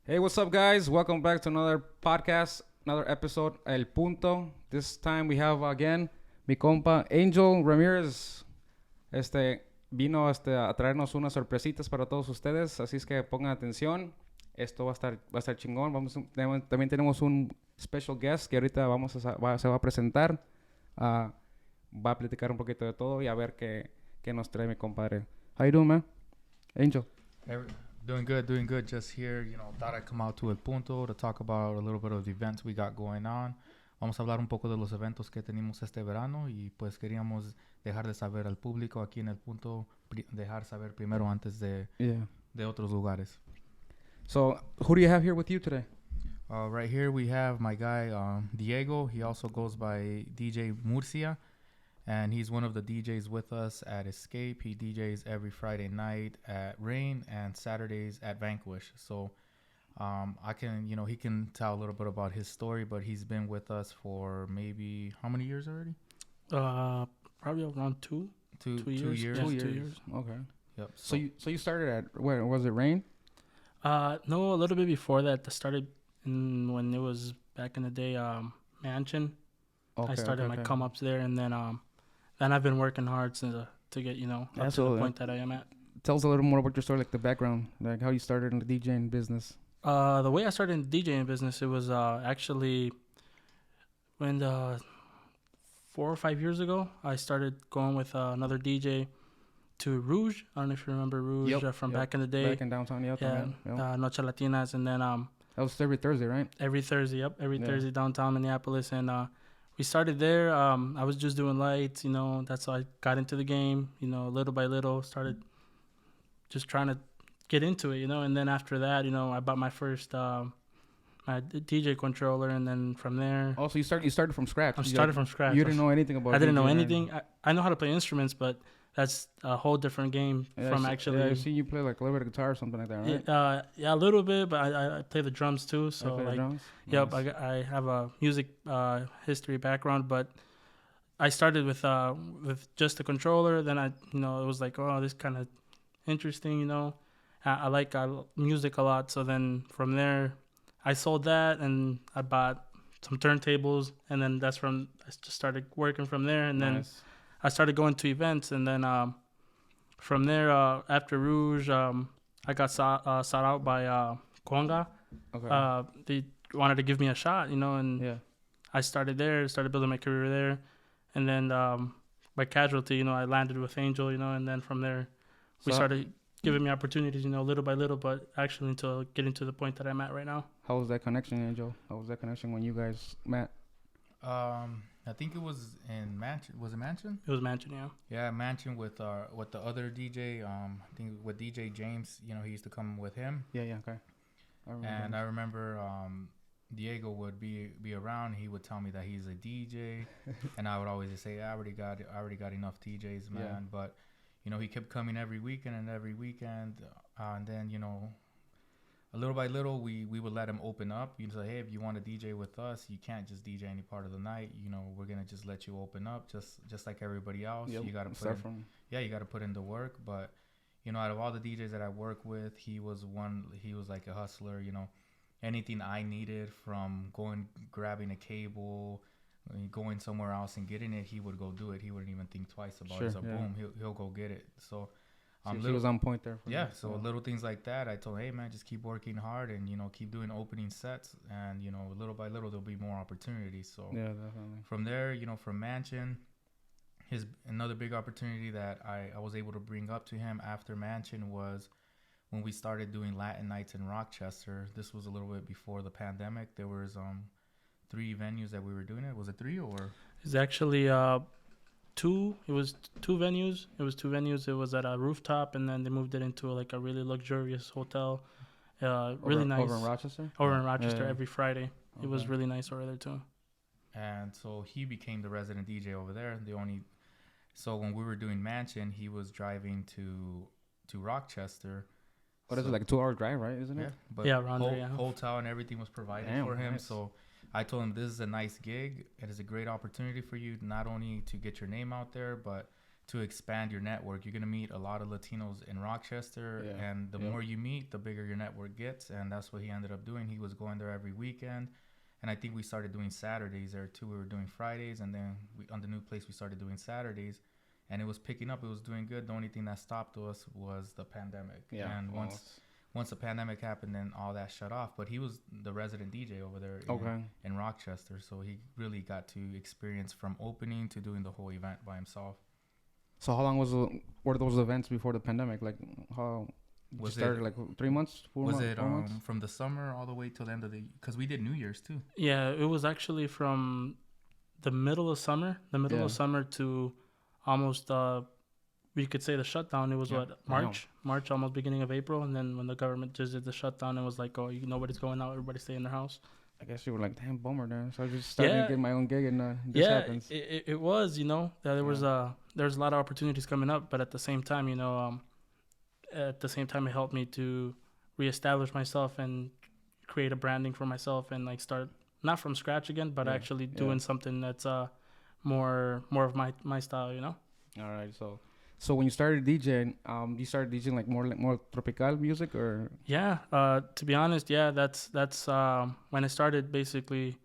Hey, what's up, guys? Welcome back to another podcast, another episode, El Punto. This time we have again mi compa Angel Ramirez. Vino a traernos unas sorpresitas para todos ustedes, así es que pongan atención. Esto va a estar chingón. También tenemos un special guest que ahorita se va a presentar. Va a platicar un poquito de todo y a ver qué nos trae mi compadre. How you doing, man? Angel. Doing good. Just here, thought I'd come out to El Punto to talk about a little bit of the events we got going on. Vamos a hablar un poco de los eventos que tenemos este verano y pues queríamos dejar de saber al público aquí en El Punto, dejar saber primero antes de otros lugares. So, who do you have here with you today? Right here we have my guy Diego. He also goes by DJ Murcia. And he's one of the DJs with us at Escape. He DJs every Friday night at Rain and Saturdays at Vanquish. So he can tell a little bit about his story, but he's been with us for maybe how many years already? Probably around two years. 2 years. Yeah, 2 years. Okay. Yep. So you started at where was it? Rain? No, a little bit before that. I started when it was back in the day, Mansion. Okay, I started my come ups there, and then I've been working hard to get up to the point that I am at. Tell us a little more about your story, like the background, like how you started in the DJing business. The way I started in the DJing business, it was actually when 4 or 5 years ago, I started going with another DJ to Rouge. I don't know if you remember Rouge from back in the day. Back in downtown, Noche Latinas, and then that was every Thursday, right? Every Thursday, Thursday downtown Minneapolis, and we started there. I was just doing lights, that's how I got into the game, little by little, started just trying to get into it, and then after that, I bought my first my DJ controller, and then from there. Oh, so you started from scratch. I started from scratch. You didn't know anything about it. I didn't know anything. I know how to play instruments, but that's a whole different game from actually. Yeah, I see you play like a little bit of guitar or something like that, right? Yeah, a little bit, but I play the drums too. So like, drums? Yep, Nice. I have a music history background, but I started with just the controller. Then it was like, oh, this kind of interesting, I like music a lot. So then from there, I sold that and I bought some turntables, and then I just started working from there, and then I started going to events, and then from there, after Rouge, I got sought out by Conga. Okay. They wanted to give me a shot, and I started there, started building my career there, and then by casualty, I landed with Angel, and then from there, we started giving me opportunities, little by little, but actually until getting to the point that I'm at right now. How was that connection, Angel? How was that connection when you guys met? I think it was in Mansion. Was it Mansion? It was Mansion, yeah. Yeah, Mansion with the other DJ. I think with DJ James. He used to come with him. Yeah, okay. I remember Diego would be around. He would tell me that he's a DJ, and I would always just say, I already got enough DJs, man. Yeah. But he kept coming every weekend, and then little by little, we would let him open up. You'd say, hey, if you want to DJ with us, you can't just DJ any part of the night. We're gonna just let you open up, just like everybody else. Yep. You gotta put in the work. But out of all the DJs that I work with, he was like a hustler. Anything I needed, from grabbing a cable, going somewhere else and getting it, he would go do it. He wouldn't even think twice about it. So boom, he'll go get it. So. He was on point there. Little things like that, I told him, hey, man, just keep working hard and, keep doing opening sets. And, little by little, there'll be more opportunities. So yeah, definitely. From there, from Mansion, another big opportunity that I was able to bring up to him after Mansion was when we started doing Latin nights in Rochester. This was a little bit before the pandemic. There was 3 venues that we were doing it. Was it 3 or? It's actually... two. It was 2 venues. It was at a rooftop, and then they moved it into like a really luxurious hotel. Really nice. Over in Rochester? Every Friday. Okay. It was really nice over there too. And so he became the resident DJ over there. So when we were doing Mansion, he was driving to Rochester. What is it, like a 2-hour drive, right? Isn't it? But around there, hotel and everything was provided for him. Nice. So I told him, this is a nice gig. It is a great opportunity for you, not only to get your name out there, but to expand your network. You're gonna meet a lot of Latinos in Rochester, and the more you meet, the bigger your network gets. And that's what he ended up doing. He was going there every weekend, and I think we started doing Saturdays there too. We were doing Fridays, and then on the new place we started doing Saturdays, and it was picking up. It was doing good. The only thing that stopped us was the pandemic. And once the pandemic happened, then all that shut off. But he was the resident DJ over there in Rochester, so he really got to experience from opening to doing the whole event by himself. So how long were those events before the pandemic? Like how was it started? Like 3 months, 4 months? Was it 4 months? From the summer all the way till the end of the? Because we did New Year's too. Yeah, it was actually from the middle of summer, to almost we could say the shutdown. It was March, almost beginning of April, and then when the government just did the shutdown, it was like, oh, nobody's going out, everybody stay in their house. I guess you were like, damn, bummer, then. So I just started to get my own gig, and this happens. It was, that there was a lot of opportunities coming up, but at the same time, it helped me to reestablish myself and create a branding for myself and like start not from scratch again, but actually doing something that's more of my style, All right, so when you started DJing, you started DJing like more tropical music, or? Yeah, to be honest, that's when I started. Basically,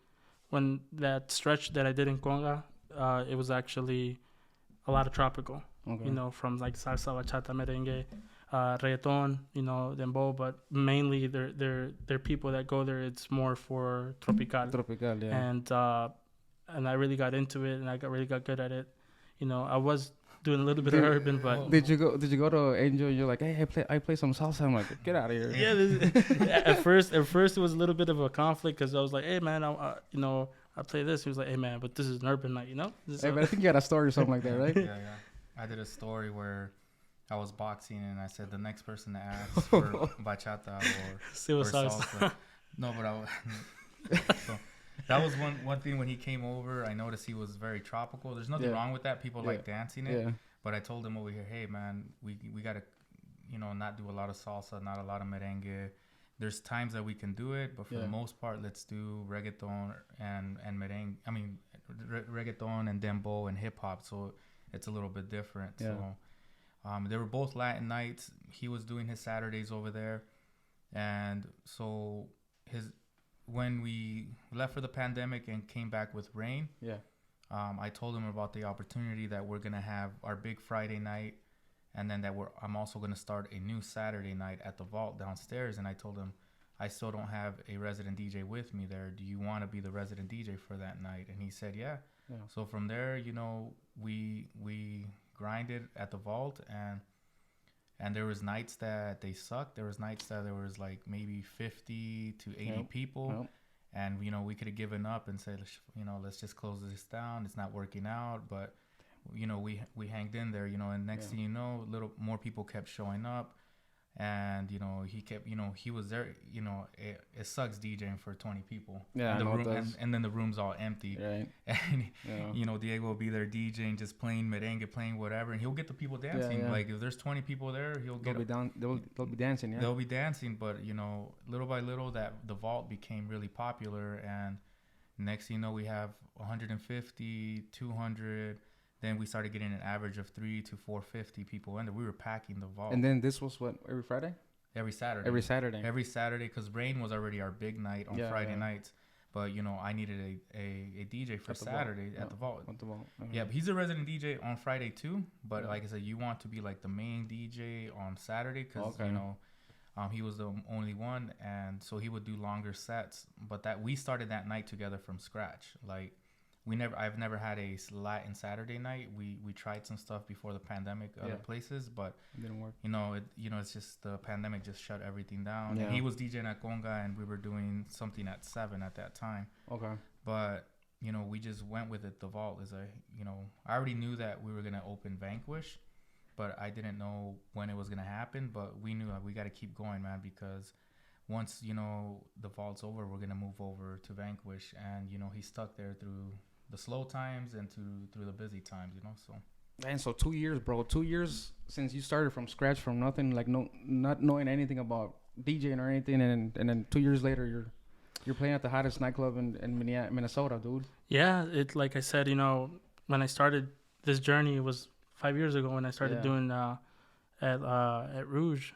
when that stretch that I did in Conga, it was actually a lot of tropical. Okay. From like salsa, bachata, merengue, reggaeton, dembow, but mainly they're people that go there. It's more for tropical. Tropical, yeah. And I really got into it, and I really got good at it. I was doing a little bit of urban, but did you go to Angel and you're like, hey, I play some salsa? I'm like, get out of here. Yeah, at first it was a little bit of a conflict because I was like, hey man, I play this. He was like, hey man, but this is an urban night, Hey, but I think you got a story or something like that, right? Yeah. I did a story where I was boxing and I said the next person to ask for bachata or salsa. No, but I was. So, that was one thing when he came over. I noticed he was very tropical. There's nothing wrong with that. People like dancing it. Yeah. But I told him over here, hey man, we gotta, not do a lot of salsa, not a lot of merengue. There's times that we can do it, but for the most part, let's do reggaeton and merengue. I mean, reggaeton and dembow and hip hop. So it's a little bit different. Yeah. So they were both Latin nights. He was doing his Saturdays over there, and so when we left for the pandemic and came back with Rain, I told him about the opportunity that we're gonna have our big Friday night, and then I'm also gonna start a new Saturday night at the Vault downstairs. And I told him, I still don't have a resident DJ with me there. Do you want to be the resident DJ for that night? And he said, yeah. So from there, we grinded at the Vault, and there was nights that they sucked. There was nights that there was like maybe 50 to 80 people. And, we could have given up and said, let's just close this down. It's not working out. But, we hanged in there, and next thing you know, a little more people kept showing up. And, he kept, he was there, it sucks DJing for 20 people. Yeah, and then the room's all empty. Right. And, Diego will be there DJing, just playing merengue, playing whatever. And he'll get the people dancing. Yeah. Like, if there's 20 people there, they'll be dancing, yeah. They'll be dancing. But, little by little, the Vault became really popular. And next thing you know, we have 150, 200. Then we started getting an average of 3 to 450 people in there. We were packing the Vault. And then this was what, every Friday? Every Saturday. Every Saturday, because Rain was already our big night on Friday nights. But, I needed a DJ for Saturday at the Vault. At the Vault. Yeah, he's a resident DJ on Friday too. But like I said, you want to be like the main DJ on Saturday because, he was the only one. And so he would do longer sets. But we started that night together from scratch. Like, I've never had a Latin Saturday night. We tried some stuff before the pandemic, other places, but it didn't work. It's just the pandemic just shut everything down. Yeah. And he was DJing at Conga, and we were doing something at 7 at that time. Okay. But we just went with it. The Vault is I already knew that we were gonna open Vanquish, but I didn't know when it was gonna happen. But we knew we got to keep going, man, because once the Vault's over, we're gonna move over to Vanquish, and he's stuck there through the slow times and through the busy times, so. And so 2 years, bro. 2 years since you started from scratch, from nothing, like not knowing anything about DJing or anything, and then 2 years later you're playing at the hottest nightclub in Minnesota, dude. Yeah, it like I said, when I started this journey, it was 5 years ago when I started doing at Rouge.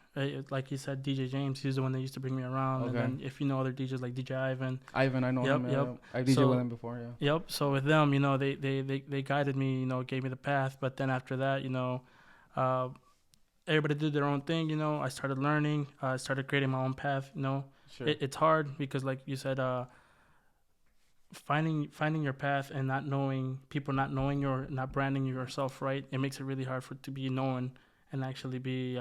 Like you said, DJ James, he's the one that used to bring me around. Okay. And then if you know other DJs like DJ Ivan. Ivan, I know him. Yep. I DJed with him before. Yeah. Yep. So with them, you know, they guided me. You know, gave me the path. But then after that, you know, everybody did their own thing. You know, I started learning. I started creating my own path. You know, Sure. It's hard because, like you said, finding your path and not knowing people, not knowing your, not branding yourself right, it makes it really hard for it to be known and actually be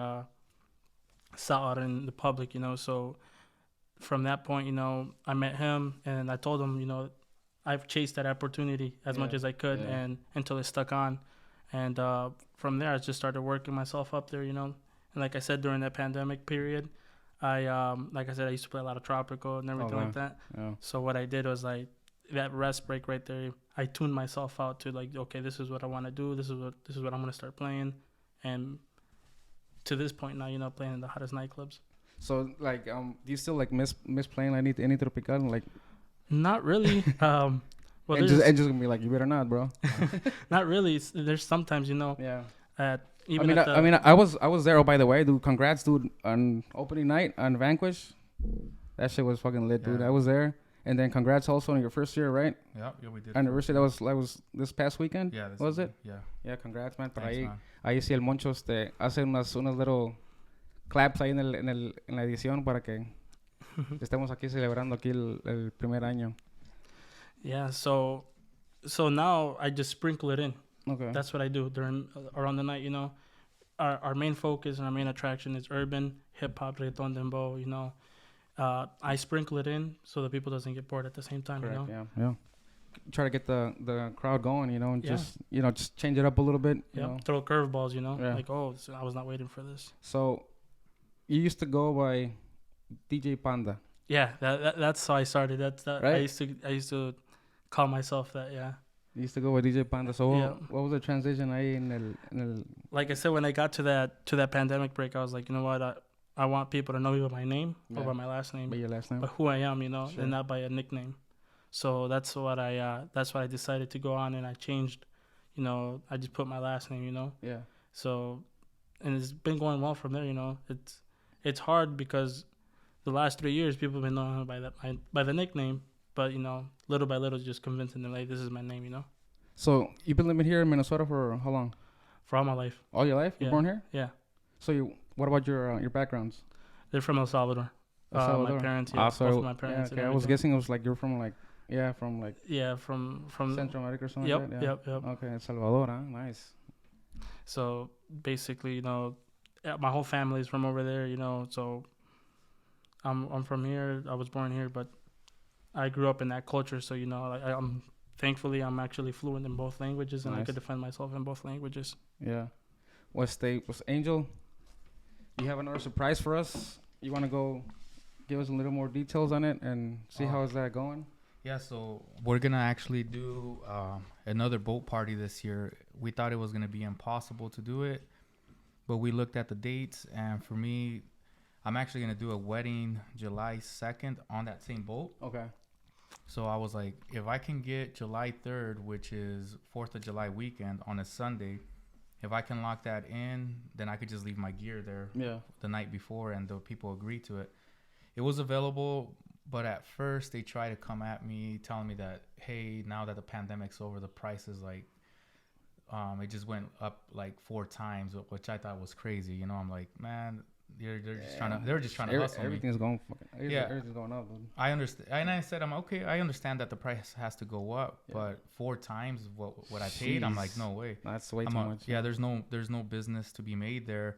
saw out in the public, you know. So from that point, you know, I met him and I told him, you know, I've chased that opportunity as much as I could and until it stuck on. And from there, I just started working myself up there, you know. And like I said, during that pandemic period, like I said, I used to play a lot of tropical and everything like that. Yeah. So what I did was like that rest break right there, I tuned myself out to like, okay, this is what I want to do. This is what I'm going to start playing. And to this point now, you know, playing in the hottest nightclubs. So like, do you still like miss playing any tropical? Like, not really. Well, and just gonna be like, you better not, bro. Not really. There's sometimes, you know, Yeah. even I was there. Oh, by the way, dude, congrats, dude, on opening night on Vanquish. That shit was fucking lit, dude. I was there. And then congrats also on your first year, right? Yeah, we did. Anniversary, that was this past weekend? Yeah. Was it? Yeah. Yeah, congrats, man. Pero Thanks, man. ahí sí el Moncho hace unas little claps ahí en la edición para que estemos aquí celebrando aquí el primer año. Yeah, so now I just sprinkle it in. Okay. That's what I do during around the night, you know. Our main focus and our main attraction is urban, hip hop, reggaeton, dembow, you know. I sprinkle it in so that people doesn't get bored at the same time. Correct, you know. Yeah. Try to get the crowd going, you know, and just change it up a little bit. You know? Throw curveballs, you know. Yeah. Like, oh, so I was not waiting for this. So, you used to go by DJ Panda. Yeah, that's how I started. Right? I used to call myself that. Yeah. You used to go by DJ Panda. So what was the transition ahí en el Like I said, when I got to that pandemic break, I was like, you know what, I want people to know me by my name or by my last name, by your last name, but who I am, you know, Sure. and not by a nickname. So that's what I decided to go on, and I changed, you know, I just put my last name, you know. Yeah. So, and it's been going well from there, you know. It's hard because the last 3 years people have been knowing me by the nickname, but you know, little by little, just convincing them like this is my name, you know. So you've been living here in Minnesota for how long? For all my life. All your life? You born here? Yeah. So what about your backgrounds? They're from El Salvador. My parents, both of my parents. Yeah, okay. I was guessing it was like you're from from Central America or something yep, like that. Yeah. Yep. Okay, El Salvador, huh? Nice. So basically, you know, my whole family is from over there, you know. So I'm from here. I was born here, but I grew up in that culture. So you know, I'm actually fluent in both languages, and I could defend myself in both languages. Yeah. Was Angel? You have another surprise for us? You want to go give us a little more details on it and see how is that going? Yeah, so we're going to actually do another boat party this year. We thought it was going to be impossible to do it, but we looked at the dates, and for me, I'm actually going to do a wedding July 2nd on that same boat. Okay. So I was like, if I can get July 3rd, which is 4th of July weekend on a Sunday, if I can lock that in, then I could just leave my gear there the night before, and the people agree to it. It was available, but at first they tried to come at me telling me that, hey, now that the pandemic's over, the price is like, it just went up like 4 times, which I thought was crazy. You know, I'm like, man, they're just trying to hustle me. Everything's going up, dude. I understand, and I said, I understand that the price has to go up, but 4 times what I paid, I'm like, no way. That's way too much. Yeah, there's no business to be made there.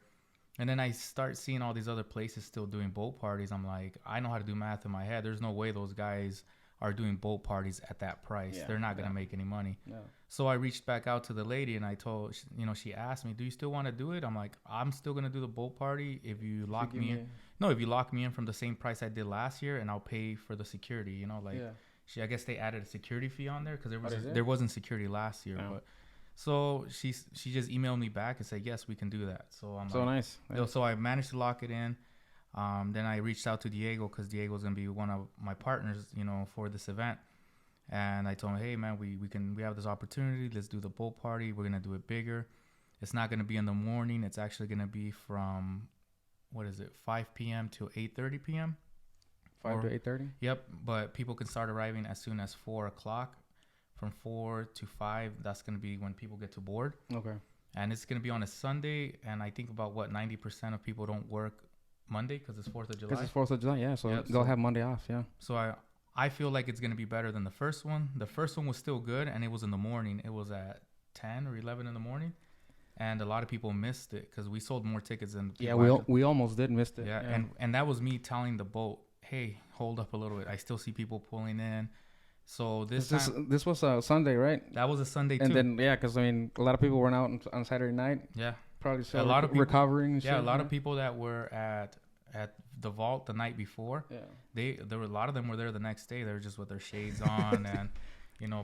And then I start seeing all these other places still doing boat parties. I'm like, I know how to do math in my head. There's no way those guys are doing boat parties at that price. They're not going to make any money. Yeah. So I reached back out to the lady and I told, she asked me, do you still want to do it? I'm like, I'm still going to do the boat party if you lock me in. No, if you lock me in from the same price I did last year, and I'll pay for the security, you know, like I guess they added a security fee on there because there wasn't security last year. But so she just emailed me back and said, yes, we can do that. So I'm so like, nice. So I managed to lock it in. Then I reached out to Diego because Diego's going to be one of my partners, you know, for this event. And I told him, hey, man, we have this opportunity. Let's do the boat party. We're going to do it bigger. It's not going to be in the morning. It's actually going to be from, 5 p.m. to 8:30 p.m. 5 to 8:30. Yep, but people can start arriving as soon as 4 o'clock. From 4 to 5, that's going to be when people get to board. Okay. And it's going to be on a Sunday, and I think about 90% of people don't work Monday because it's 4th of July. Because it's 4th of July, yeah. So they'll have Monday off, yeah. So I feel like it's going to be better than the first one. The first one was still good, and it was in the morning. It was at 10 or 11 in the morning. And a lot of people missed it because we sold more tickets than yeah. We almost did miss it. Yeah, and that was me telling the boat, hey, hold up a little bit. I still see people pulling in. So this was a Sunday, right? That was a Sunday too. And then because I mean, a lot of people were out on Saturday night. Yeah, probably a lot of people recovering. And a lot of people that were at the vault the night before. Yeah, there were a lot of them were there the next day. They were just with their shades on and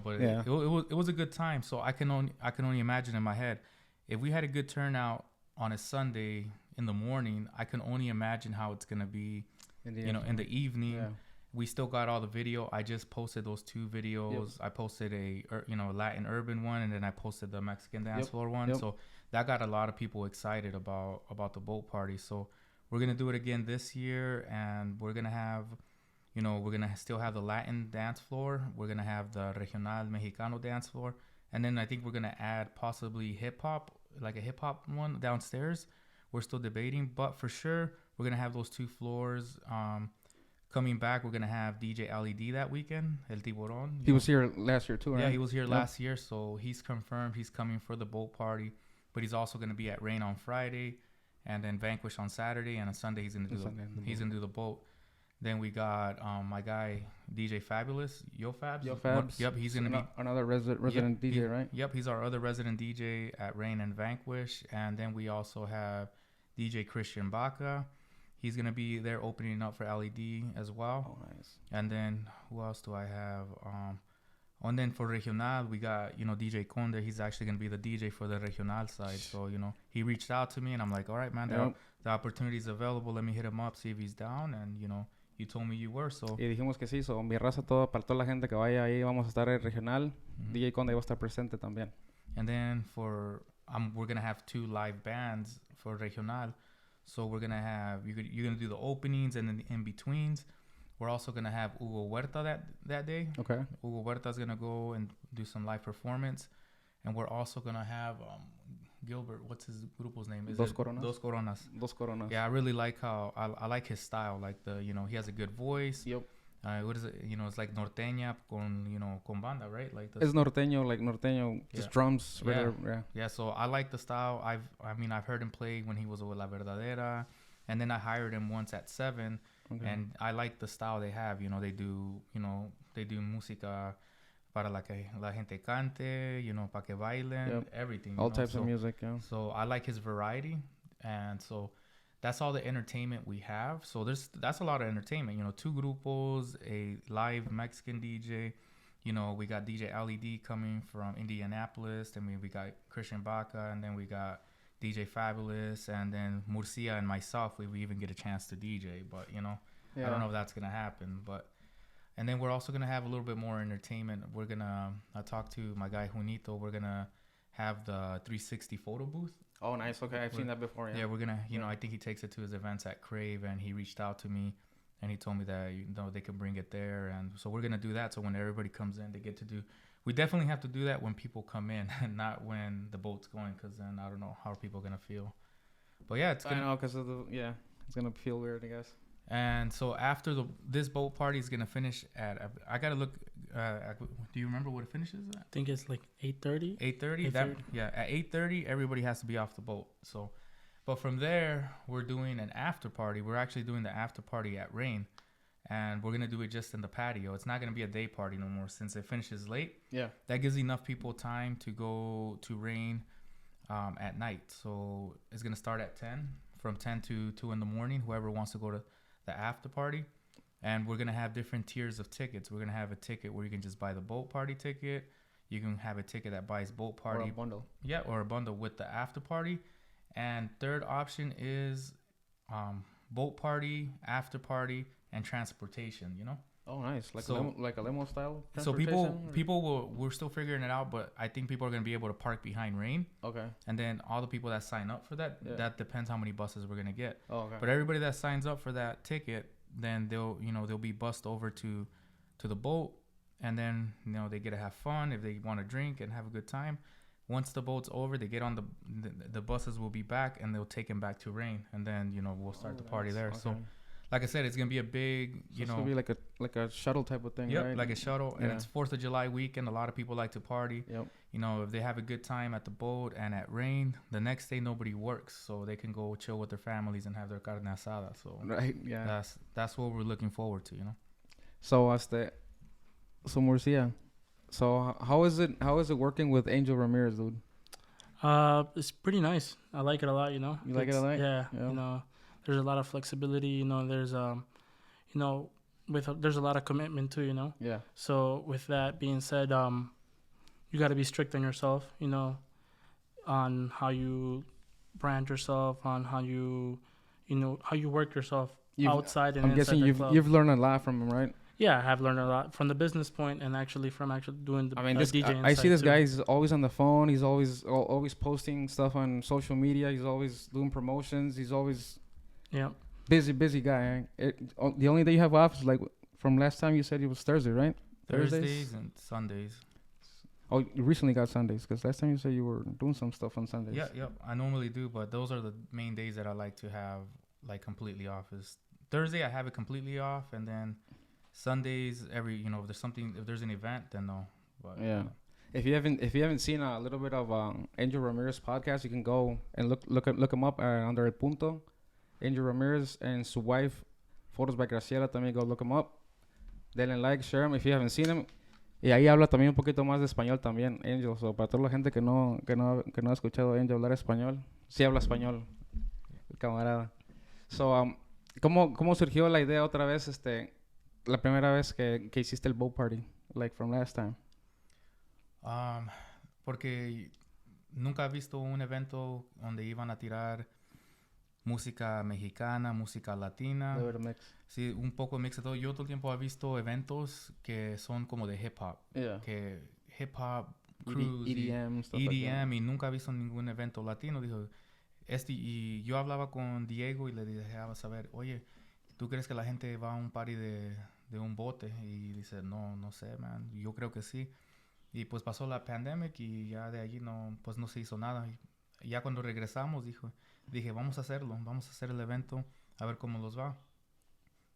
but it was a good time. So I can only imagine in my head, if we had a good turnout on a Sunday in the morning, I can only imagine how it's gonna be, in the evening. Yeah. We still got all the video. I just posted those 2 videos. Yep. I posted a Latin urban one, and then I posted the Mexican dance floor one. Yep. So that got a lot of people excited about the boat party. So we're gonna do it again this year, and we're gonna have, we're gonna still have the Latin dance floor. We're gonna have the Regional Mexicano dance floor, and then I think we're gonna add possibly hip hop, like a hip hop one downstairs. We're still debating, but for sure we're gonna have those 2 floors. Coming back, we're going to have DJ LED that weekend, El Tiburon. He was here last year too, right? Yeah, he was here last year, so he's confirmed he's coming for the boat party. But he's also going to be at Rain on Friday, and then Vanquish on Saturday, and on Sunday he's going to do the boat. Then we got my guy, DJ Fabulous, Yo Fabs. Yep, he's going to be another resident DJ, right? Yep, he's our other resident DJ at Rain and Vanquish. And then we also have DJ Christian Baca. He's going to be there opening up for LED as well. Oh, nice. And then who else do I have? And then for Regional, we got, DJ Conde. He's actually going to be the DJ for the Regional side. So, he reached out to me and I'm like, all right, man, the opportunity is available. Let me hit him up, see if he's down. And, you told me you were, so. Y dijimos que sí, so mi raza, para toda la gente que vaya ahí, vamos a estar en Regional. DJ Conde va a estar presente también. And then we're going to have 2 live bands for Regional. So we're gonna have you're gonna do the openings and then the in-betweens. We're also gonna have Hugo Huerta that day. Okay. Hugo Huerta's gonna go and do some live performance, and we're also gonna have Gilbert. What's his grupo's name? Dos Coronas. Dos Coronas. Yeah, I really like how I like his style. Like he has a good voice. Yep. What is it? It's like norteña con banda, right? Like it's norteño, just drums. Yeah. So I like the style. I've heard him play when he was with La Verdadera, and then I hired him once at 7, and I like the style they have. They do música para la gente cante, para que bailen, everything. All types of music. Yeah. So I like his variety, and so. That's all the entertainment we have. So that's a lot of entertainment. 2 grupos, a live Mexican DJ. We got DJ LED coming from Indianapolis. Then we got Christian Baca, and then we got DJ Fabulous, and then Murcia and myself. We even get a chance to DJ, but I don't know if that's gonna happen. And then we're also gonna have a little bit more entertainment. We're gonna talk to my guy Junito. We're gonna have the 360 photo booth. Oh, nice. Okay, I've seen that before. Yeah, we're gonna, I think he takes it to his events at Crave, and he reached out to me, and he told me that they could bring it there, and so we're gonna do that. So when everybody comes in, they get to do. We definitely have to do that when people come in, and not when the boat's going, because then I don't know how people are gonna feel. But yeah, it's gonna. I know, because it's gonna feel weird, I guess. And so after this boat party is gonna finish at, I gotta look. Do you remember what it finishes at? I think it's like 8:30. 8:30. At 8:30, everybody has to be off the boat. So, but from there, we're doing an after party. We're actually doing the after party at Rain, and we're gonna do it just in the patio. It's not gonna be a day party no more since it finishes late. Yeah, that gives enough people time to go to Rain at night. So it's gonna start at 10, from 10 to 2 in the morning. Whoever wants to go to the after party. And we're going to have different tiers of tickets. We're going to have a ticket where you can just buy the boat party ticket. You can have a ticket that buys boat party. Or a bundle. Yeah, or a bundle with the after party. And third option is boat party, after party, and transportation, Oh, nice. Like a limo style So transportation? we're still figuring it out, but I think people are going to be able to park behind Rain. Okay. And then all the people that sign up for that depends how many buses we're going to get. Oh, okay. But everybody that signs up for that ticket, then they'll be bussed over to the boat, and then they get to have fun if they want to drink and have a good time. Once the boat's over, they get on the buses will be back, and they'll take them back to Rain, and then we'll start the party there. Okay. So like I said, it's gonna be a big, it's gonna be like a shuttle type of thing, yep, right? like a shuttle, and it's 4th of July weekend. A lot of people like to party. Yep. If they have a good time at the boat and at Rain, the next day nobody works, so they can go chill with their families and have their carne asada. So right, yeah, that's what we're looking forward to, So Murcia, so how is it working with Angel Ramirez, dude? It's pretty nice. I like it a lot. You like it a lot? Yeah. There's a lot of flexibility. There's there's a lot of commitment too. Yeah. So with that being said, you got to be strict on yourself. On how you brand yourself, on how you work yourself outside and I'm inside guessing the club. you've learned a lot from him, right? Yeah, I have learned a lot from the business point and actually doing the DJing. I see this guy. He's always on the phone. He's always posting stuff on social media. He's always doing promotions. He's always busy guy. The only day you have off is like from last time you said it was Thursday, right? Thursdays and Sundays. Oh, you recently got Sundays because last time you said you were doing some stuff on Sundays. Yeah. I normally do, but those are the main days that I like to have like completely off. Is Thursday I have it completely off, and then Sundays if there's an event, then no. But, yeah. If you haven't seen a little bit of Angel Ramirez podcast, you can go and look him up under El Punto. Angel Ramirez and su wife, Photos by Graciela, también go look him up. Denle like, share him if you haven't seen him. Y ahí habla también un poquito más de español también, Angel. So, para toda la gente que no ha escuchado a Angel hablar español, sí habla español, el camarada. So, ¿cómo surgió la idea otra vez, la primera vez que hiciste el boat party, like from last time? Porque nunca he visto un evento donde iban a tirar música mexicana, música latina. Sí, un poco mix de todo. Yo todo el tiempo he visto eventos que son como de hip hop. Yeah. Que hip hop, cruise, EDM, stuff EDM, like y nunca he visto ningún evento latino. Dijo, y yo hablaba con Diego y le dije, a saber, oye, ¿tú crees que la gente va a un party de un bote? Y dice, no sé, man. Yo creo que sí. Y pues pasó la pandemic y ya de allí no se hizo nada. Y ya cuando regresamos dije, vamos a hacerlo, vamos a hacer el evento, a ver cómo nos va.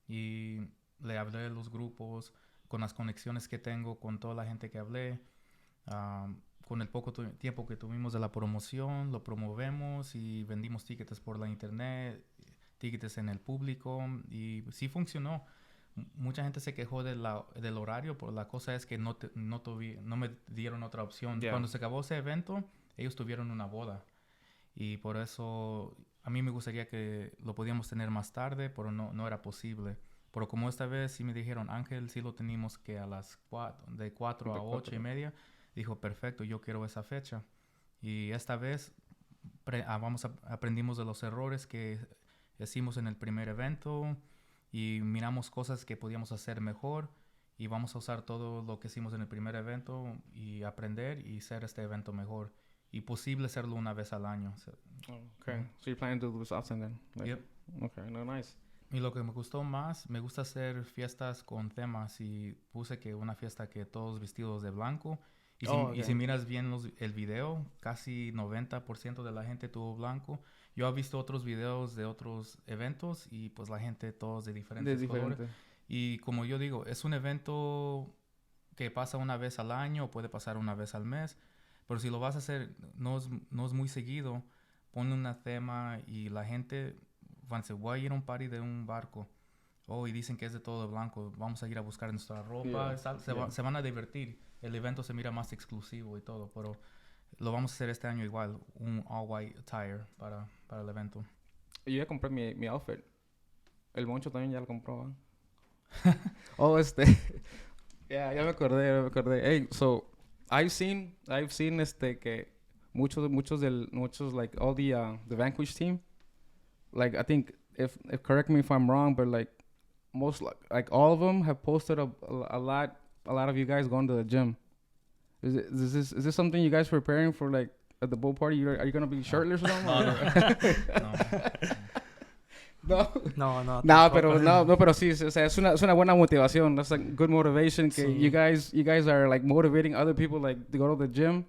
Y le hablé de los grupos, con las conexiones que tengo, con toda la gente que hablé, con el poco tiempo que tuvimos de la promoción, lo promovemos y vendimos tickets por la internet, tickets en el público, y sí funcionó. Mucha gente se quejó del horario, pero la cosa es que no me dieron otra opción. Yeah. Cuando se acabó ese evento, ellos tuvieron una boda. Y por eso a mí me gustaría que lo podíamos tener más tarde, pero no era posible. Pero como esta vez sí me dijeron, Ángel, sí lo teníamos que a las 4, de 4 a 8 y media. Dijo, perfecto, yo quiero esa fecha. Y esta vez aprendimos de los errores que hicimos en el primer evento y miramos cosas que podíamos hacer mejor. Y vamos a usar todo lo que hicimos en el primer evento y aprender y hacer este evento mejor. Y posible hacerlo una vez al año. Okay. So you're planning to do this often then? Yep. Okay, no, nice. Y lo que me gustó más, me gusta hacer fiestas con temas. Y puse que una fiesta que todos vestidos de blanco. Y si miras bien el video, casi 90% de la gente tuvo blanco. Yo he visto otros videos de otros eventos y pues la gente todos de diferentes colores. Y como yo digo, es un evento que pasa una vez al año o puede pasar una vez al mes. Pero si lo vas a hacer, no es muy seguido, ponle una tema y la gente van a decir, voy a ir a un party de un barco. Y dicen que es de todo de blanco. Vamos a ir a buscar nuestra ropa. Yeah. Se van a divertir. El evento se mira más exclusivo y todo. Pero lo vamos a hacer este año igual. Un all white attire para el evento. Yo ya compré mi outfit. El Moncho también ya lo compró. Ya me acordé. Hey, so... I've seen que muchos like all the Vanquish team, like I think if correct me if I'm wrong, but like most like all of them have posted a lot of you guys going to the gym. Is this something you guys preparing for, like at the boat party? Are you gonna be shirtless or something? No, pero sí, o sea, es una buena motivación. That's like good motivation. Que you guys are like motivating other people like to go to the gym.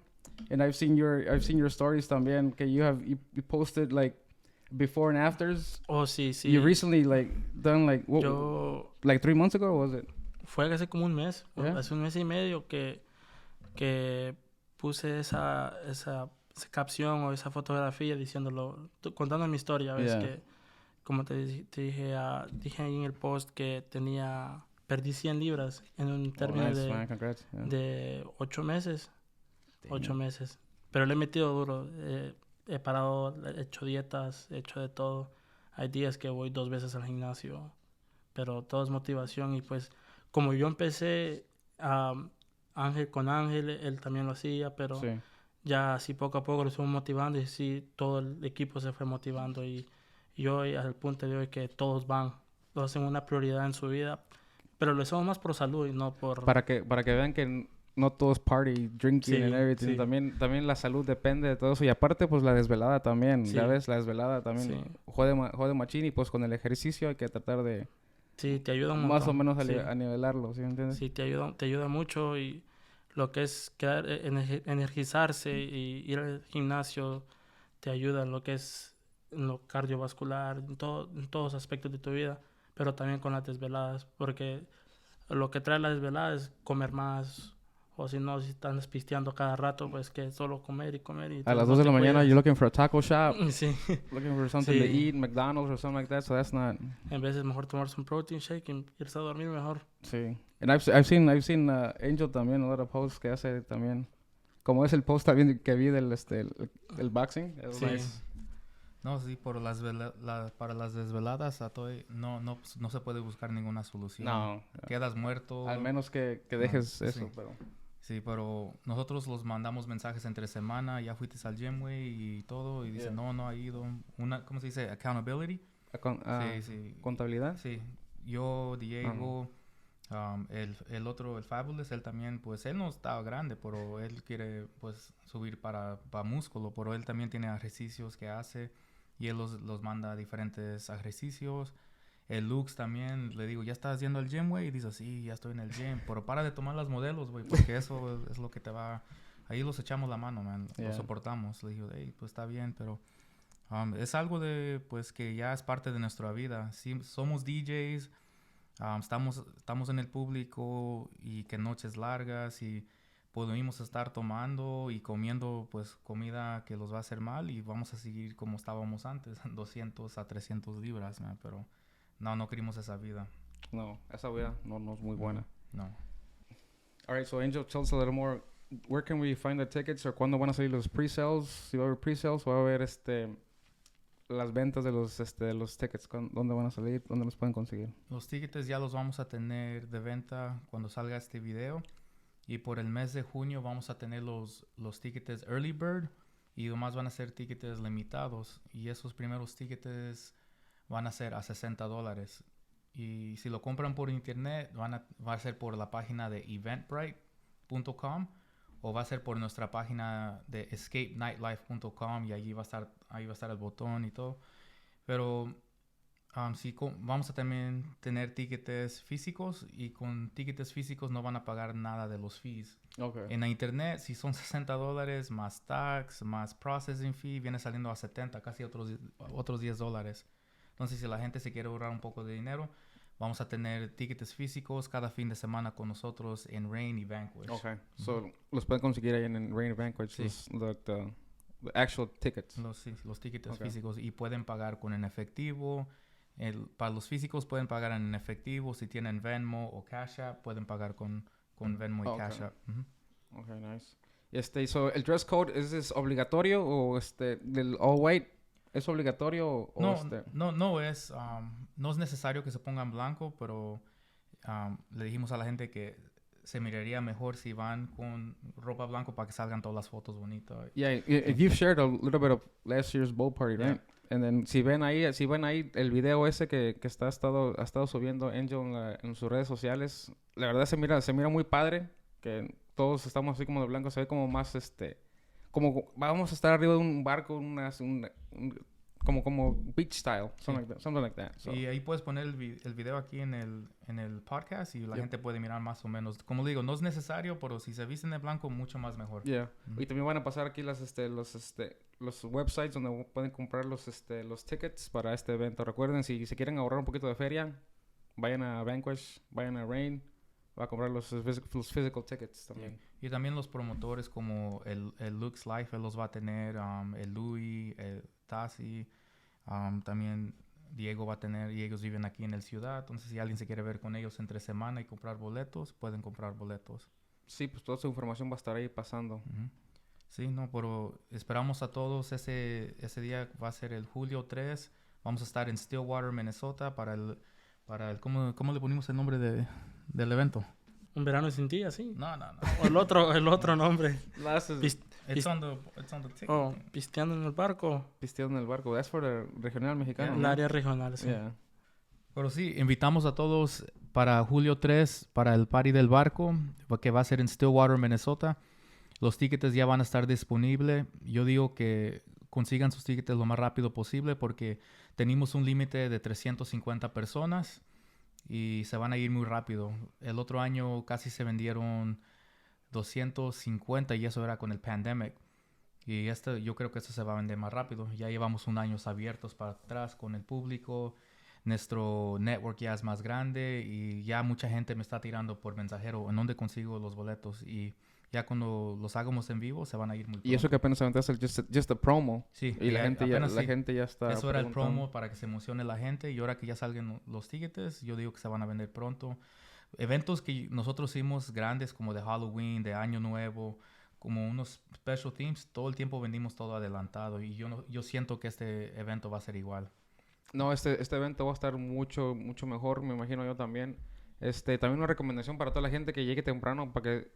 And I've seen your stories también. Que you posted like before and afters. Oh, sí. You recently like done like what, like 3 months ago, was it? Fue hace como un mes, Yeah? hace un mes y medio que puse esa capción o esa fotografía contando mi historia, ves que como te dije ahí en el post que perdí 100 libras en un término de 8 meses. Damn. 8 meses. Pero le he metido duro. He parado, he hecho dietas, he hecho de todo. Hay días que voy 2 veces al gimnasio. Pero todo es motivación. Y pues, como yo empecé con Ángel, él también lo hacía, pero ya así poco a poco lo estamos motivando. Y sí, todo el equipo se fue motivando. Y hoy, al punto de hoy, que todos hacen una prioridad en su vida. Pero lo hacemos más por salud y no por... Para que vean que no todo es party, drinking and everything. También la salud depende de todo eso. Y aparte, pues la desvelada también. Ya ves, la desvelada también jode machín. Y pues con el ejercicio hay que tratar de... Sí, te ayuda un montón. Más o menos a nivelarlo, ¿sí me entiendes? Sí, te ayuda mucho. Y lo que es energizarse y ir al gimnasio te ayuda en lo que es en lo cardiovascular, en todos los aspectos de tu vida. Pero también con las desveladas. Porque lo que trae la desvelada es comer más... O si no, si están pisteando cada rato, pues que solo comer y comer. Y a las 2 de la mañana, you're looking for a taco shop. Sí. Looking for something to eat, McDonald's or something like that. So that's not... En vez es mejor tomarse un protein shake y irse a dormir mejor. Sí. And I've seen Angel también, a lot of posts que hace también. Como es el post también que vi del el boxing. Sí. Nice. No, sí, para las desveladas no se puede buscar ninguna solución. No. Quedas muerto. Al menos que dejes eso, sí. pero... Sí, pero nosotros los mandamos mensajes entre semana, ya fuiste al gym, güey, y todo, y dicen, no ha ido. ¿Cómo se dice? Accountability. Sí. Contabilidad. Sí. Yo, Diego, el otro, el Fabulous, él también, pues, él no está grande, pero él quiere, pues, subir para músculo, pero él también tiene ejercicios que hace, y él los manda a diferentes ejercicios. El Lux también, le digo, ¿ya estás yendo al gym, güey? Y dice, sí, ya estoy en el gym. Pero para de tomar las modelos, güey, porque eso es lo que te va... Ahí los echamos la mano, man. Los soportamos. Le digo, hey, pues está bien, pero... es algo de, pues, que ya es parte de nuestra vida. Sí, somos DJs, estamos en el público y que noches largas y podemos estar tomando y comiendo, pues, comida que los va a hacer mal y vamos a seguir como estábamos antes, 200 a 300 libras, man, pero... No queremos esa vida. No, esa vida no es muy buena. No. All right, so Angel, tell us a little more. Where can we find the tickets? ¿O cuándo van a salir los pre-sales? Si va a haber pre-sales, o va a haber las ventas de los tickets. ¿Dónde van a salir? ¿Dónde los pueden conseguir? Los tickets ya los vamos a tener de venta cuando salga este video. Y por el mes de junio vamos a tener los tickets Early Bird. Y además van a ser tickets limitados. Y esos primeros tickets... van a ser a $60. Y si lo compran por internet, va a ser por la página de eventbrite.com o va a ser por nuestra página de escapenightlife.com y ahí va a estar el botón y todo. Pero vamos a también tener tickets físicos y con tickets físicos no van a pagar nada de los fees. Okay. En la internet, si son $60 más tax, más processing fee, viene saliendo a $70, casi otros $10. Entonces, si la gente se quiere ahorrar un poco de dinero, vamos a tener tickets físicos cada fin de semana con nosotros en Rain y Vanquish. Okay. So, los pueden conseguir ahí en Rain y Vanquish, sí. the actual tickets. Los tickets físicos. Y pueden pagar con en efectivo. Para los físicos pueden pagar en efectivo. Si tienen Venmo o Cash App, pueden pagar con Venmo y Cash App. Okay, nice. So, ¿el dress code es obligatorio o del all white? ¿Es obligatorio o no es necesario que se pongan blanco, pero le dijimos a la gente que se miraría mejor si van con ropa blanca para que salgan todas las fotos bonitas. Yeah, you've shared a little bit of last year's boat party, right? Yeah. And then si ven ahí el video ese que ha estado subiendo Angel en sus redes sociales, la verdad se mira muy padre, que todos estamos así como de blanco, se ve como más como vamos a estar arriba de un barco, como beach style, something like that. So. Y ahí puedes poner el video aquí en el podcast y la gente puede mirar más o menos. Como digo, no es necesario, pero si se visten de blanco, mucho más mejor. Yeah. Y también van a pasar aquí los websites donde pueden comprar los tickets para este evento. Recuerden, si se quieren ahorrar un poquito de feria, vayan a Vanquish, vayan a Rain, va a comprar los physical tickets también. Sí. Y también los promotores como el Lux Life, él los va a tener, el Louis, el Tassi, también Diego va a tener, y ellos viven aquí en el ciudad, entonces si alguien se quiere ver con ellos entre semana y comprar boletos, pueden comprar boletos. Sí, pues toda su información va a estar ahí pasando. Uh-huh. Sí, no, pero esperamos a todos, ese día va a ser el julio 3, vamos a estar en Stillwater, Minnesota, para el ¿cómo le ponimos el nombre del evento? Un verano sin ti, así. No. O el otro nombre. It's on the ticket. Oh, pisteando en el barco. Pisteando en el barco. That's for the regional mexicano. El área regional, sí. Yeah. Pero sí, invitamos a todos para julio 3, para el party del barco, que va a ser en Stillwater, Minnesota. Los tickets ya van a estar disponibles. Yo digo que consigan sus tickets lo más rápido posible porque tenemos un límite de 350 personas. Y se van a ir muy rápido. El otro año casi se vendieron 250 y eso era con el pandemic. Y yo creo que esto se va a vender más rápido. Ya llevamos un año abiertos para atrás con el público. Nuestro network ya es más grande y ya mucha gente me está tirando por mensajero en dónde consigo los boletos. Y ya cuando los hagamos en vivo se van a ir muy pronto. Y eso que apenas aventaste just a promo. Sí. Y la gente ya está eso era el promo para que se emocione la gente. Y ahora que ya salgan los tickets, yo digo que se van a vender pronto. Eventos que nosotros hicimos grandes como de Halloween, de Año Nuevo, como unos special themes, todo el tiempo vendimos todo adelantado. Y yo siento que este evento va a ser igual. No, este evento va a estar mucho mejor, me imagino yo también. También una recomendación para toda la gente que llegue temprano para que,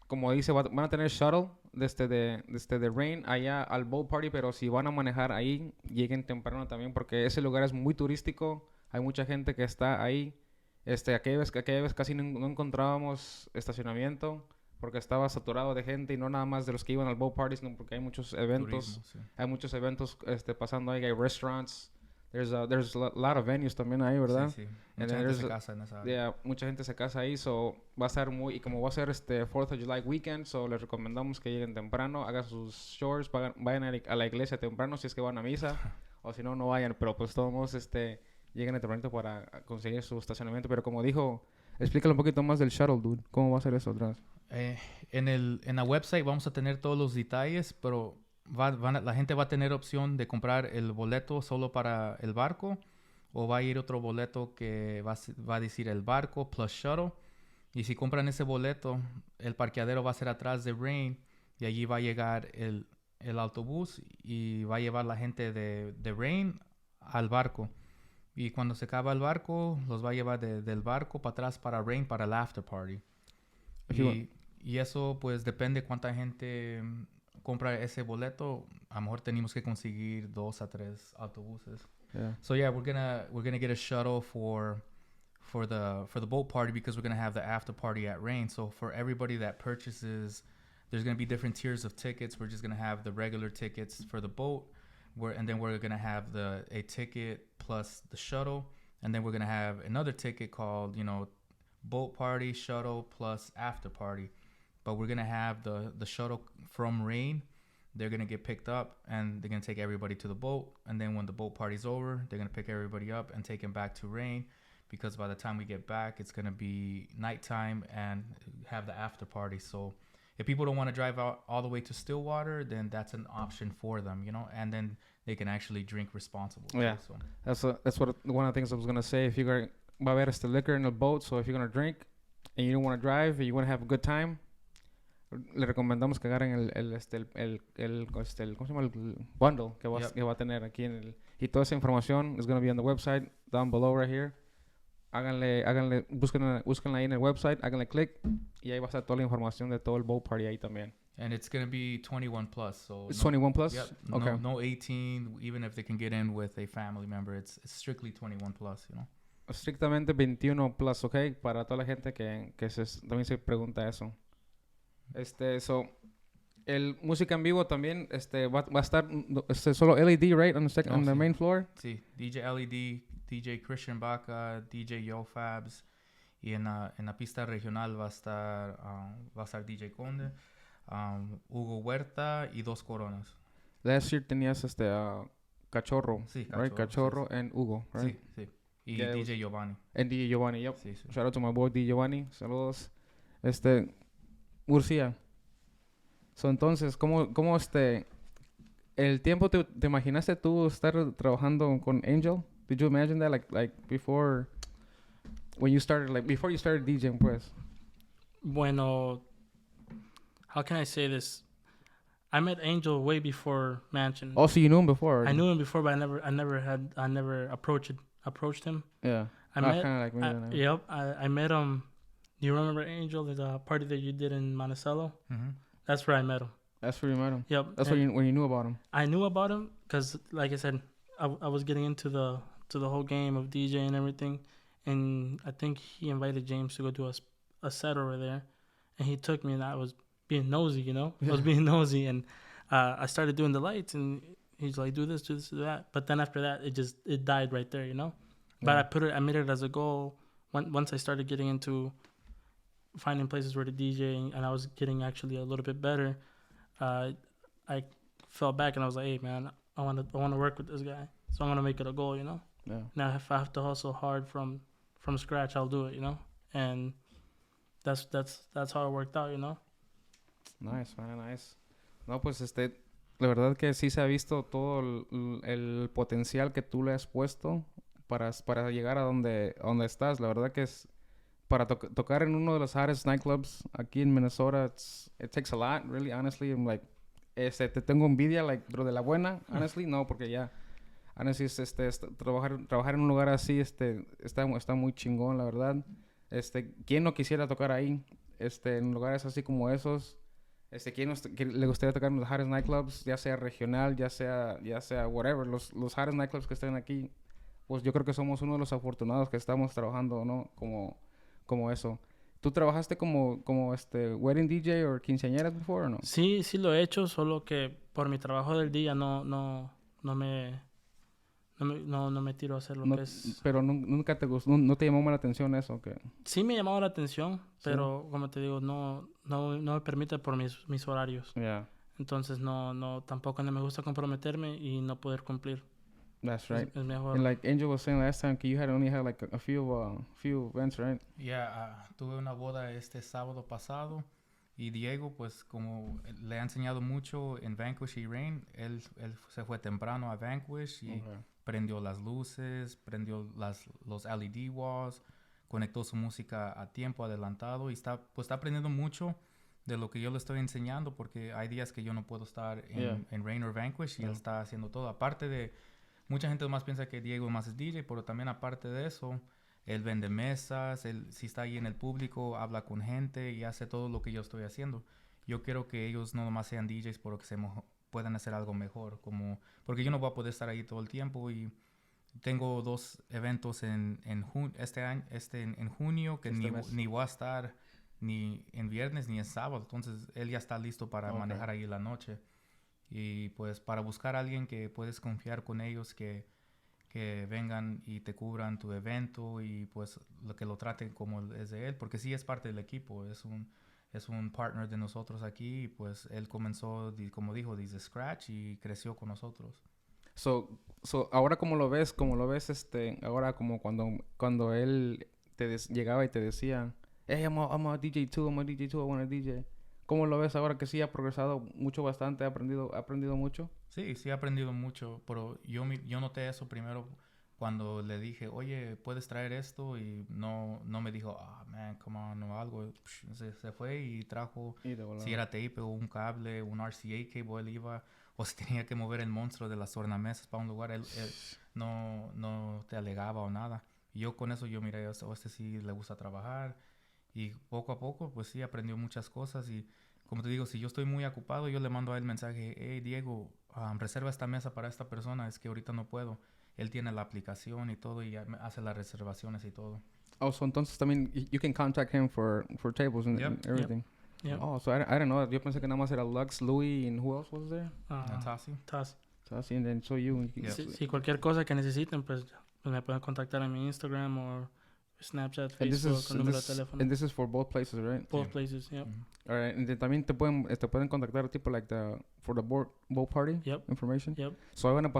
como dice, van a tener shuttle de Rain allá al boat party, pero si van a manejar ahí, lleguen temprano también porque ese lugar es muy turístico, hay mucha gente que está ahí. Aquella vez casi no encontrábamos estacionamiento porque estaba saturado de gente y no nada más de los que iban al boat party, sino porque hay muchos eventos. Turismo, sí. Hay muchos eventos pasando ahí, hay restaurants. There's a lot of venues también ahí, ¿verdad? Sí. Mucha gente se casa en esa área. Yeah, mucha gente se casa ahí, so va a estar y como va a ser 4th of July weekend, so les recomendamos que lleguen temprano, hagan sus chores, vayan a la iglesia temprano si es que van a misa, o si no vayan, pero pues todos modos lleguen tempranito para conseguir su estacionamiento, pero como dijo, explícale un poquito más del shuttle, dude, ¿cómo va a ser eso atrás? En la website vamos a tener todos los detalles, pero la gente va a tener opción de comprar el boleto solo para el barco o va a ir otro boleto que va a decir el barco plus shuttle. Y si compran ese boleto, el parqueadero va a ser atrás de Rain y allí va a llegar el autobús y va a llevar la gente de Rain al barco. Y cuando se acaba el barco, los va a llevar del barco para atrás para Rain para el after party. Y eso pues depende cuánta gente compra ese boleto. A lo mejor tenemos que conseguir 2 a 3 autobuses. Yeah. So yeah, we're gonna get a shuttle for the boat party because we're gonna have the after party at Rain. So for everybody that purchases, there's gonna be different tiers of tickets. We're just gonna have the regular tickets for the boat, and then we're gonna have a ticket plus the shuttle, and then we're gonna have another ticket called boat party, shuttle plus after party. But we're gonna have the shuttle from Rain. They're gonna get picked up and they're gonna take everybody to the boat. And then when the boat party's over, they're gonna pick everybody up and take them back to Rain, because by the time we get back, it's gonna be nighttime and have the after party. So if people don't want to drive out all the way to Stillwater, then that's an option for them, and then they can actually drink responsibly. Yeah, so. That's what one of the things I was gonna say. If you're va a haber liquor in the boat, so if you're gonna drink and you don't want to drive and you want to have a good time, le recomendamos que agarren ¿cómo se llama? El bundle que va a tener aquí y toda esa información is going to be on the website down below right here. búsquenla ahí en el website, háganle click y ahí va a estar toda la información de todo el boat party ahí también. And it's going to be 21 plus. So It's 21 plus? Yep. Okay. No 18, even if they can get in with a family member. It's strictly 21 plus, you know. Estrictamente 21 plus, ¿ok? Para toda la gente que también se pregunta eso. El música en vivo también va a estar solo LED, right? On the main floor. Sí, DJ LED, DJ Christian Baca, DJ Yo Fabs. Y en la pista regional va a estar DJ Conde, Hugo Huerta y Dos Coronas. Last year tenías Cachorro, Sí, right? Cachorro and Hugo, right? Sí. Y DJ Giovanni. And DJ Giovanni, yep. Sí. Shout out to my boy DJ Giovanni. Saludos. Murcia. So, entonces, ¿cómo el tiempo te imaginaste tú estar trabajando con Angel? Did you imagine that like before when you started, like before you started DJing, pues? Bueno, how can I say this? I met Angel way before Mansion. Oh, so you knew him before? Already? I knew him before, but I never approached him. Yeah. I met I met him. Do you remember Angel? There's a party that you did in Monticello. Mm-hmm. That's where I met him. That's where you met him. Yep. That's when you knew about him. I knew about him because, like I said, I was getting into the whole game of DJ and everything, and I think he invited James to go do a set over there, and he took me, and I was being nosy, you know. I was being nosy, and I started doing the lights, and he's like, do this, do that. But then after that, it died right there, you know. Yeah. But I made it as a goal once I started getting into finding places where to DJ, and I was getting actually a little bit better. I fell back and I was like, hey man, I want to work with this guy, so I'm gonna make it a goal, you know. Yeah. Now if I have to hustle hard from scratch, I'll do it, you know. And that's how it worked out, you know. Nice, man, nice. No, pues la verdad que sí se ha visto todo el potencial que tú le has puesto para llegar a donde estás. La verdad que es para tocar en uno de los hottest nightclubs aquí en Minnesota. It takes a lot, really, honestly. I'm like, te tengo envidia, like, pero de la buena, honestly, no, porque ya, honestly, trabajar en un lugar así, está muy chingón, la verdad. ¿Quién no quisiera tocar ahí? En lugares así como esos. ¿Quién le gustaría tocar en los hottest nightclubs? Ya sea regional, ya sea whatever. Los hottest nightclubs que están aquí, pues yo creo que somos uno de los afortunados que estamos trabajando, ¿no? Como eso. ¿Tú trabajaste como wedding DJ o quinceañeras before o no? Sí lo he hecho, solo que por mi trabajo del día no me tiro a hacer lo que es. Pero nunca te gustó, no te llamó la atención eso, ¿o qué? Sí me llamaba la atención, pero como te digo, no me permite por mis horarios. Yeah. Entonces tampoco no me gusta comprometerme y no poder cumplir. That's right. Es mejor. And like Angel was saying last time, you only had like a few events, right? Yeah, tuve una boda sábado pasado y Diego, pues como le ha enseñado mucho en Vanquish y Rain, él se fue temprano a Vanquish y prendió las luces, prendió los LED walls, conectó su música a tiempo adelantado y está aprendiendo mucho de lo que yo le estoy enseñando, porque hay días que yo no puedo estar en Rain o Vanquish y él está haciendo todo. Aparte de, mucha gente más piensa que Diego más es DJ, pero también aparte de eso, él vende mesas, él si está ahí en el público, habla con gente y hace todo lo que yo estoy haciendo. Yo quiero que ellos no nomás sean DJs, pero que puedan hacer algo mejor, porque yo no voy a poder estar ahí todo el tiempo y tengo 2 eventos en junio que ni voy a estar ni en viernes ni en sábado, entonces él ya está listo para manejar ahí la noche. Y pues para buscar a alguien que puedes confiar con ellos, que vengan y te cubran tu evento y pues que lo traten como es de él, porque sí es parte del equipo, es un partner de nosotros aquí y pues él comenzó, como dijo, desde scratch y creció con nosotros. So ahora como lo ves, ahora como cuando él llegaba y te decía, hey, I'm a DJ too, I want a DJ. ¿Cómo lo ves ahora que sí ha progresado mucho, bastante, ha aprendido mucho? Sí, ha aprendido mucho, pero yo noté eso primero cuando le dije, oye, ¿puedes traer esto? Y no me dijo, man, come on, o algo. Se fue y trajo, si era tape o un cable, un RCA cable, él iba, o si tenía que mover el monstruo de las tornamesas para un lugar, él no te alegaba o nada. Y yo con eso yo miré, este sí le gusta trabajar. Y poco a poco, pues sí, aprendió muchas cosas. Y como te digo, si yo estoy muy ocupado, yo le mando a él mensaje, hey, Diego, reserva esta mesa para esta persona, es que ahorita no puedo. Él tiene la aplicación y todo y hace las reservaciones y todo. Oh, so entonces también you can contact him for tables and everything. Yep. Oh, so I don't know. Yo pensé que nada más era Lux, Louis, and who else was there? Tassi. And then so you. Si cualquier cosa que necesiten, pues me pueden contactar en mi Instagram o Snapchat, Facebook, con número de teléfono. And this is for both places, right? Both places, yep. All right, and then también te pueden contactar tipo like for the boat party information. Yep. So ahí van a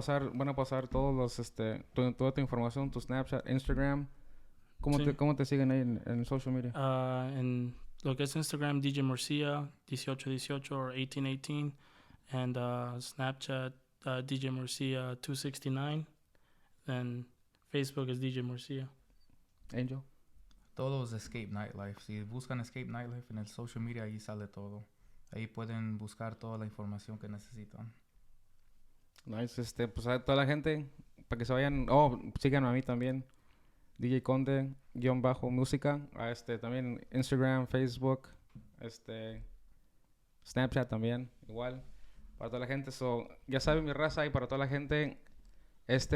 pasar todos los toda tu información, tu Snapchat, Instagram. ¿Cómo te siguen ahí en social media? En lo que es Instagram, DJ Murcia 1818 o 1818, and Snapchat DJ Murcia 269, and Facebook es DJ Murcia. Angel. Todos Escape Nightlife. Si buscan Escape Nightlife en el social media, ahí sale todo. Ahí pueden buscar toda la información que necesitan. Nice. Pues a toda la gente, para que se vayan, síganme a mí también. DJ Conde _música. También Instagram, Facebook, Snapchat también, igual. Para toda la gente. So, ya saben mi raza, y para toda la gente,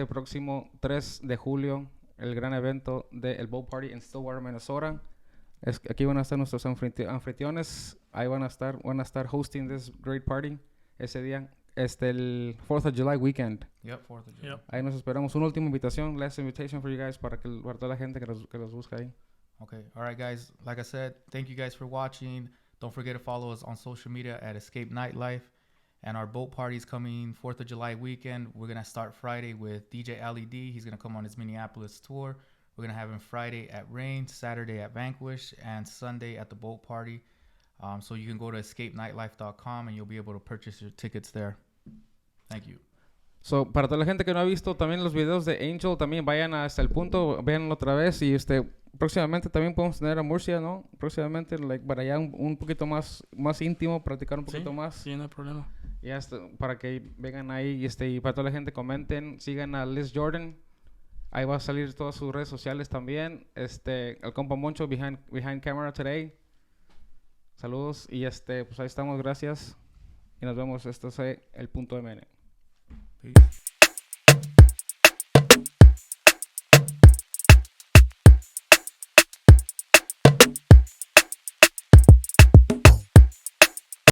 próximo 3 de julio, el gran evento del Boat Party en Stillwater, Minnesota. Aquí van a estar nuestros anfitriones. Ahí van a estar hosting this great party ese día. El 4th of July weekend. Yep, 4th of July. Yep. Ahí nos esperamos. Una última invitación, last invitation for you guys, para toda la gente que los busca ahí. Okay. All right, guys. Like I said, thank you guys for watching. Don't forget to follow us on social media at Escape Nightlife. And our boat party is coming 4th of July weekend. We're going to start Friday with DJ LED. He's going to come on his Minneapolis tour. We're going to have him Friday at Rain, Saturday at Vanquish, and Sunday at the boat party. So you can go to escapenightlife.com and you'll be able to purchase your tickets there. Thank you. So, para toda la gente que no ha visto también los videos de Angel, también vayan hasta el punto, véanlo otra vez. Y próximamente también podemos tener a Murcia, ¿no? Próximamente, para allá un poquito más íntimo, practicar un poquito más. Sí, no hay problema. Y para que vengan ahí y para toda la gente comenten, sigan a Liz Jordan. Ahí va a salir todas sus redes sociales también. El compa Moncho behind camera today. Saludos y pues ahí estamos, gracias. Y nos vemos. Esto es el Punto MN. Peace.